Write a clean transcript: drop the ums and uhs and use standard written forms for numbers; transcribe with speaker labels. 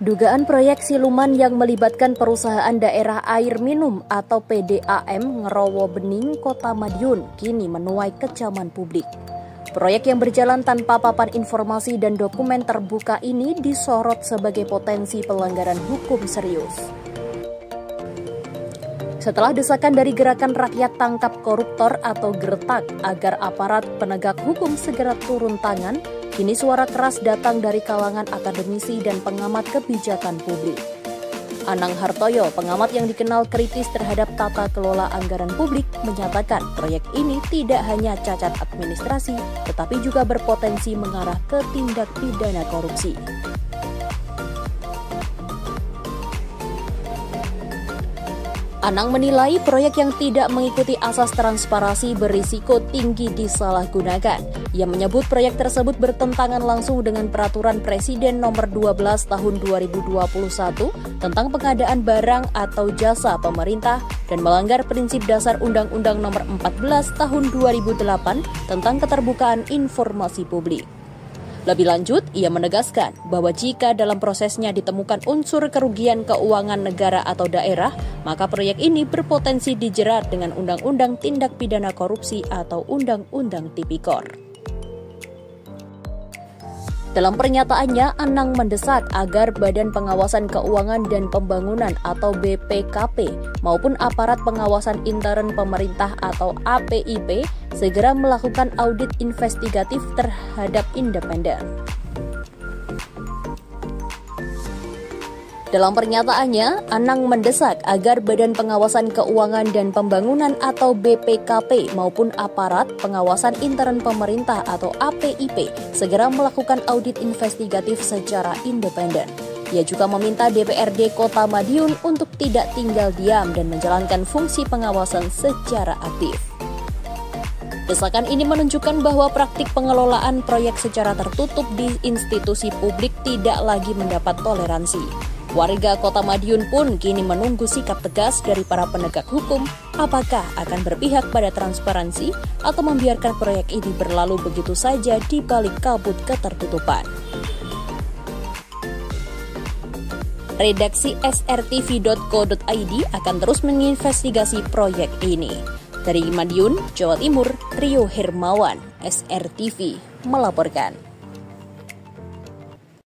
Speaker 1: Dugaan proyek siluman yang melibatkan perusahaan daerah air minum atau PDAM Ngerowo Bening, Kota Madiun kini menuai kecaman publik. Proyek yang berjalan tanpa papan informasi dan dokumen terbuka ini disorot sebagai potensi pelanggaran hukum serius. Setelah desakan dari Gerakan Rakyat Tangkap Koruptor atau GRTAK agar aparat penegak hukum segera turun tangan, kini suara keras datang dari kalangan akademisi dan pengamat kebijakan publik. Anang Hartoyo, pengamat yang dikenal kritis terhadap tata kelola anggaran publik, menyatakan proyek ini tidak hanya cacat administrasi, tetapi juga berpotensi mengarah ke tindak pidana korupsi. Anang menilai proyek yang tidak mengikuti asas transparansi berisiko tinggi disalahgunakan. Ia menyebut proyek tersebut bertentangan langsung dengan Peraturan Presiden Nomor 12 Tahun 2021 tentang pengadaan barang atau jasa pemerintah dan melanggar prinsip dasar Undang-Undang Nomor 14 Tahun 2008 tentang keterbukaan informasi publik. Lebih lanjut, ia menegaskan bahwa jika dalam prosesnya ditemukan unsur kerugian keuangan negara atau daerah, maka proyek ini berpotensi dijerat dengan Undang-Undang Tindak Pidana Korupsi atau Undang-Undang Tipikor. Dalam pernyataannya, Anang mendesak agar Badan Pengawasan Keuangan dan Pembangunan atau BPKP maupun Aparat Pengawasan Intern Pemerintah atau APIP segera melakukan audit investigatif terhadap independen. Dalam pernyataannya, Anang mendesak agar Badan Pengawasan Keuangan dan Pembangunan atau BPKP maupun Aparat Pengawasan Intern Pemerintah atau APIP segera melakukan audit investigatif secara independen. Ia juga meminta DPRD Kota Madiun untuk tidak tinggal diam dan menjalankan fungsi pengawasan secara aktif. Desakan ini menunjukkan bahwa praktik pengelolaan proyek secara tertutup di institusi publik tidak lagi mendapat toleransi. Warga Kota Madiun pun kini menunggu sikap tegas dari para penegak hukum, apakah akan berpihak pada transparansi atau membiarkan proyek ini berlalu begitu saja di balik kabut ketertutupan. Redaksi srtv.co.id akan terus menginvestigasi proyek ini. Dari Madiun, Jawa Timur, Rio Hermawan, SRTV melaporkan.